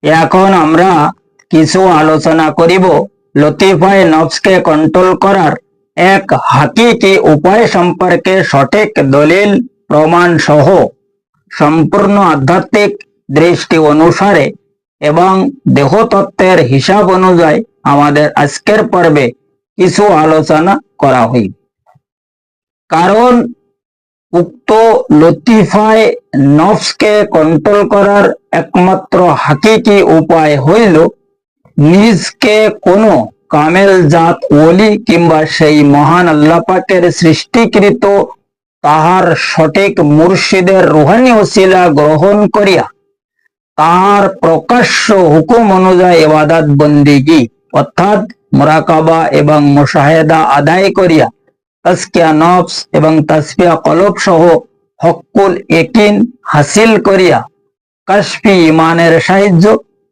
এখন আমরা কিছু আলোচনা করিব লতিফায়ে নফসকে কন্ট্রোল করার এক হাকিকি উপায় সম্পর্কে সঠিক দলিল প্রমাণ সহ সম্পূর্ণ আধ্যাত্মিক দৃষ্টি অনুসারে এবং দেহতত্ত্বের হিসাব অনুযায়ী আমাদের আজকের পর্বে কিছু আলোচনা করা হইবে। কারণ উক্ত লতিফায়ে নফসকে কন্ট্রোল করার একমাত্র হাকিকি উপায় হইল নিজকে কোনো কামেল জাত ওলি কিংবা সেই মহান আল্লাহ পাকের সৃষ্টিকৃত তাহার সঠিক মুর্শিদের রুহানি ওসিলা গ্রহণ করিয়া তাহার প্রকাশ্য হুকুম অনুযায়ী ইবাদত বন্দিগি অর্থাৎ মুরাকাবা এবং মুশাহেদা আদায় করিয়া তাজকিয়া নফস এবং তাসফিয়া কলব সহ হক্কুল ইয়াকিন হাসিল করিয়া কাশফি ইমানের সাহায্য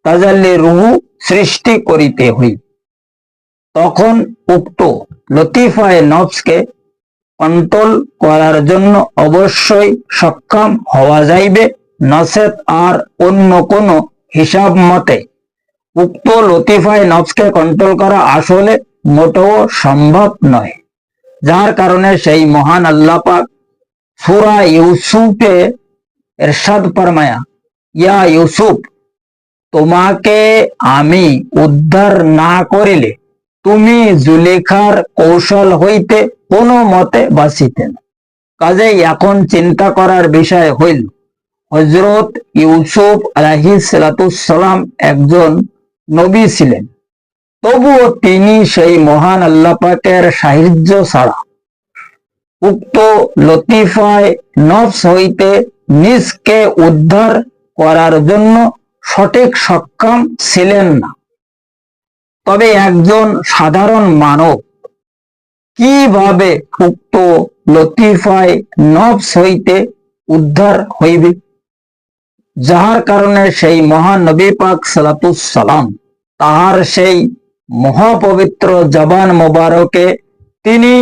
তাজাল্লি রুহু সৃষ্টি করিতে হই। তখন উক্ত লতিফায়ে নফসকে কন্ট্রোল করার জন্য অবশ্যই সক্ষম হওয়া যাইবে, নচেত আর অন্য কোনো হিসাব মতে উক্ত লতিফায়ে নফসকে কন্ট্রোল করা আসলে মোটেও সম্ভব নয়। যার কারণে সেই মহান আল্লাহ পাক সূরা ইউসুফে ইরশাদ ফরমায়া, ইয়া ইউসুফ, তোমাকে আমি উদ্ধার না করিলে তুমি জুলেখার কৌশল হইতে কোনো মতে বাঁচিতে না। কাজেই এখন চিন্তা করার বিষয় হইল হযরত ইউসুফ আলাইহিস সালাম একজন নবী ছিলেন, তবুও তিনি সেই মহান আল্লাহ পাকের সাহায্য ছাড়া উক্ত লতিফায়ে নফস হইতে নিজকে উদ্ধার করার জন্য সঠিক সক্ষম ছিলেন না। তবে একজন সাধারণ মানব কিভাবে উক্ত লতিফায়ে নফস হইতে উদ্ধার হইবে? যাহার কারণে সেই মহান নবী পাক সালাম তাহার সেই মহাপবিত্র জবান মোবারকে তিনি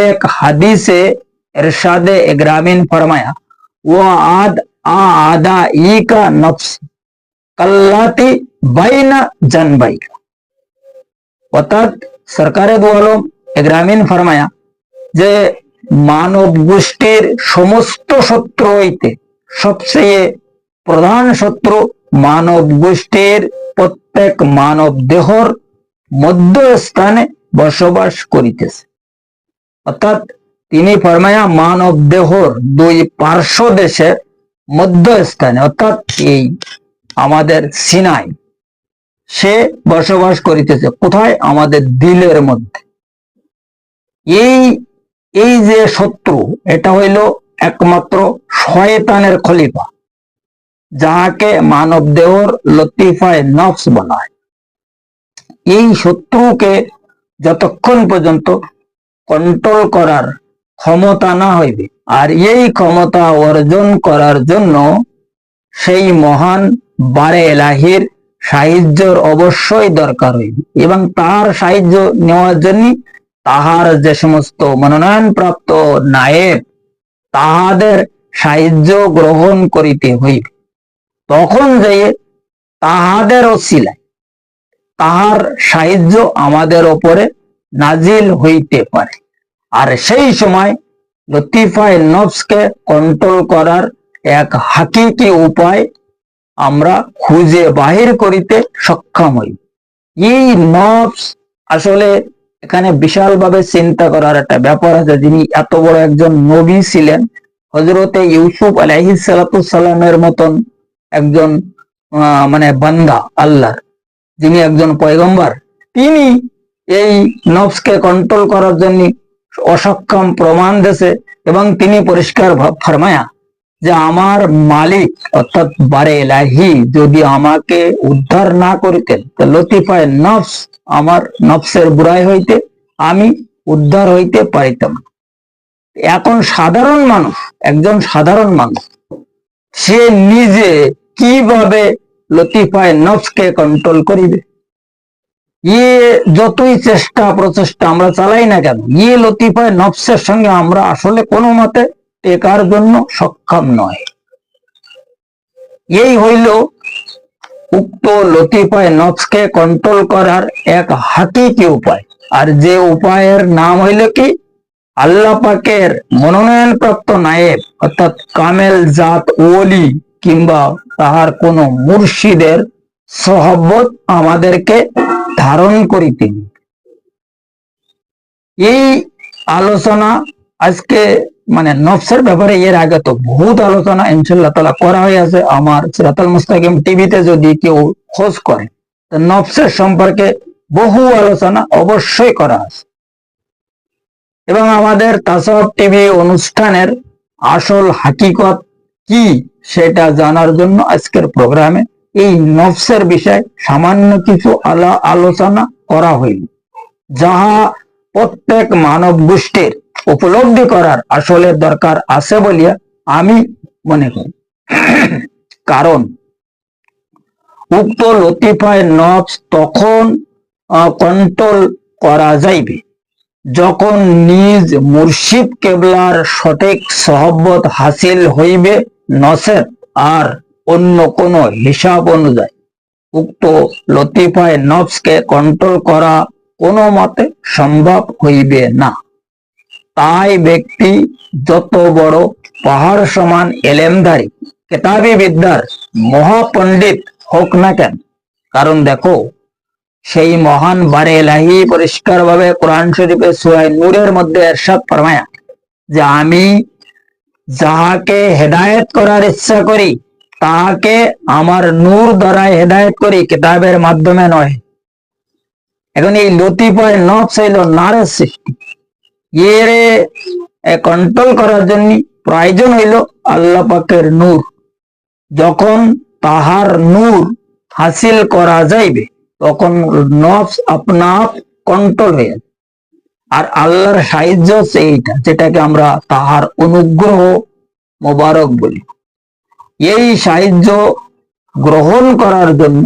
এক হাদিসে ইরশাদে ইগরামিন ফরমায়া, ওয়া আদা ইকা নফস কাল্লাতি বাইনা জানবাইকা। অর্থাৎ সরকারে দু আলম ইগরামিন ফরমায়া যে মানব গোষ্ঠীর সমস্ত শত্রু হইতে সবচেয়ে প্রধান শত্রু মানব গোষ্ঠীর প্রত্যেক মানব দেহর মধ্যস্থানে বসবাস করিতেছে। অর্থাৎ তিনি ফরমায়া মানব দেহর দুই পার্শ্ব দেশের মধ্যস্থানে অর্থাৎ এই আমাদের সিনায় সে বসবাস করিতেছে। কোথায়? আমাদের দিলের মধ্যে। এই যে শত্রু, এটা হইল একমাত্র শয়তানের খলিফা, যাহাকে মানব দেহর লতিফায়ে নফস বলা হয়। এই শত্রুকে যতক্ষণ পর্যন্ত কন্ট্রোল করার ক্ষমতা না হইবে, আর এই ক্ষমতা অর্জন করার জন্য সেই মহান বারে এলাহির সাহায্যের অবশ্যই দরকার হইবে, এবং তার সাহায্য নেওয়ার জন্য তাহার যে সমস্ত মনোনয়ন প্রাপ্ত নায়েব তাহাদের সাহায্য গ্রহণ করিতে হইবে। তখন যে তাহাদের ওসিলায় তাহার সাহায্য আমাদের ওপরে নাজিল হইতে পারে। আর সেই সময় লতিফায়ে নফসকে কন্ট্রোল করার এক হাকিকি উপায় আমরা খুঁজে বাহির করিতে সক্ষম হই। এই নফস আসলে এখানে বিশালভাবে চিন্তা করার একটা ব্যাপার আছে। যিনি এত বড় একজন নবী ছিলেন, হযরতে ইউসুফ আলাইহিস সালামের মতন একজন বান্দা আল্লাহর, যিনি একজন পয়গম্বর, তিনি এই নফসকে কন্ট্রোল করার জন্য অসক্ষম প্রমাণ দিয়েছে, এবং তিনি পরিষ্কার ফরমায়া যে আমার মালিক অর্থাৎ বারে এলাহি যদি আমাকে উদ্ধার না করিতেন তো লতিফায়ে নফস আমার নফসের বুরাই হইতে আমি উদ্ধার হইতে পারিতাম। এখন সাধারণ মানুষ, একজন সাধারণ মানুষ, সে নিজে কিভাবে লতিফায়ে নফসকে কন্ট্রোল করিবে? যতই চেষ্টা প্রচেষ্টা আমরা চালাই না কেন, লতিফায়ে নফসের সঙ্গে আমরা আসলে কোনো মতে টেকার জন্য সক্ষম নয়। এই হইল উক্ত লতিফায় নফসকে কন্ট্রোল করার এক হাকিকি উপায়। আর যে উপায়ের নাম হইল কি, আল্লাহ পাকের মনোনয়ন প্রাপ্ত নায়েব অর্থাৎ কামেল জাত ওলি কিংবা তাহার কোন মুর্শিদের সহবত আমাদেরকে ধারণ করিতে। এই আলোচনা আজকে মানে নফসের ব্যাপারে এর আগে তো বহুত আলোচনা ইনশাআল্লাহ তাআলা করা হয়ে আছে। আমার সিরাতাল মুস্তাকিম টিভিতে যদি কেউ খোঁজ করে নফসের সম্পর্কে বহু আলোচনা অবশ্যই করা আছে। এবং আমাদের তাসাউফ টিভি অনুষ্ঠানের আসল হাকিকত কি সেটা জানার জন্য আজকের প্রোগ্রামে এই নফসের বিষয় সামান্য কিছু আলোচনা করা হইল, যাহা প্রত্যেক মানব গোষ্ঠীর উপলব্ধি করার আসলে দরকার আছে বলিয়া আমি মনে করি। কারণ উক্ত লতিফায় নফস তখন কন্ট্রোল করা যাইবে যখন নিজ মুর্শিদ কেবলার সঠিক সহবত হাসিল হইবে, নসেত আর অন্য কোন হিসাব অনুযায়ী উক্ত লতিফায় নফসকে কন্ট্রোল করা কোনো মতে সম্ভব হইবে না। তাই ব্যক্তি যত বড় পাহাড় সমান এলেমধারী কেতাবি বিদ্যার মহাপণ্ডিত হোক না কেন, কারণ দেখো সেই মহান বারে এলাহি পরিষ্কার ভাবে কোরআন শরীফে সূরা নূরের মধ্যে ইরশাদ ফরমায়া যে আমি যাহাকে হেদায়েত করার ইচ্ছা করি তাহাকে আমার নূর দ্বারা হেদায়েত করি, কিতাবের মাধ্যমে নয়। এখন এই লতিফায় নফস হইল নারের সৃষ্টি, এর কন্ট্রোল করার জন্য প্রয়োজন হইল আল্লাহ পাকের নূর। যখন তাহার নূর হাসিল করা যাইবে তখন নফস আপনা আপ কন্ট্রোল হয়ে যাবে। আর আল্লাহর সাহায্য সেইটা যেটাকে আমরা তাহার অনুগ্রহ মোবারক বলি। এই সাহায্য গ্রহণ করার জন্য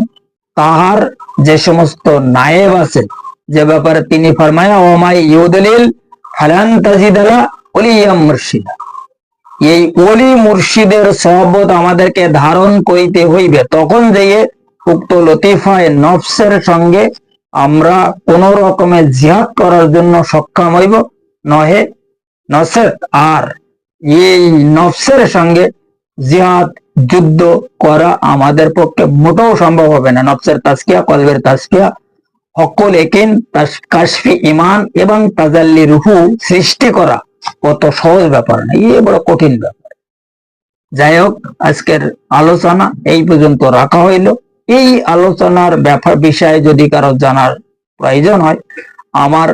তাহার যে সমস্ত নায়েব আছে, যে ব্যাপারে তিনি ফরমায়া ওমাই ইউদলিল ফালান তাজিদালা ওলিয়াম মুর্শিদা, এই ওলি মুর্শিদের সহবত আমাদেরকে ধারণ করিতে হইবে। তখন যেয়ে উক্ত লতিফায় নফসের সঙ্গে আমরা কোন রকমের জিহাদ করার জন্য সক্ষম হইব, নহে নসেত আর এই নফসের সঙ্গে জিহাদ যুদ্ধ করা আমাদের পক্ষে মোটেও সম্ভব হবে না। নফসের তাজকিয়া, কলবের তাজকিয়া, হকুল একিন, কাশফি ইমান এবং তাজাল্লি রুহু সৃষ্টি করা কত সহজ ব্যাপার না, এই বড় কঠিন ব্যাপার। যাই হোক, আজকের আলোচনা এই পর্যন্ত রাখা হইল। এই আলোচনার ব্যাপার বিষয়ে যদি কারো জানার প্রয়োজন হয় আমার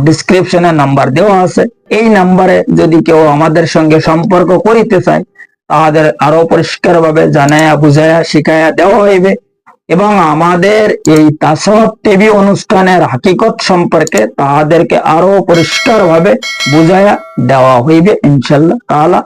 ডিসক্রিপশনে নাম্বার দেওয়া আছে, এই নাম্বারে যদি কেউ আমাদের সঙ্গে সম্পর্ক করিতে চায় তাদের আরো পরিষ্কার ভাবে জানায়া বুঝায়া শিখায়া দেওয়া হইবে এবং আমাদের এই তাসাউফ টিভি অনুষ্ঠানের হাকিকত সম্পর্কে তাদেরকে আরো পরিষ্কার ভাবে বুঝায়া দেওয়া হইবে ইনশাআল্লাহ তাআলা।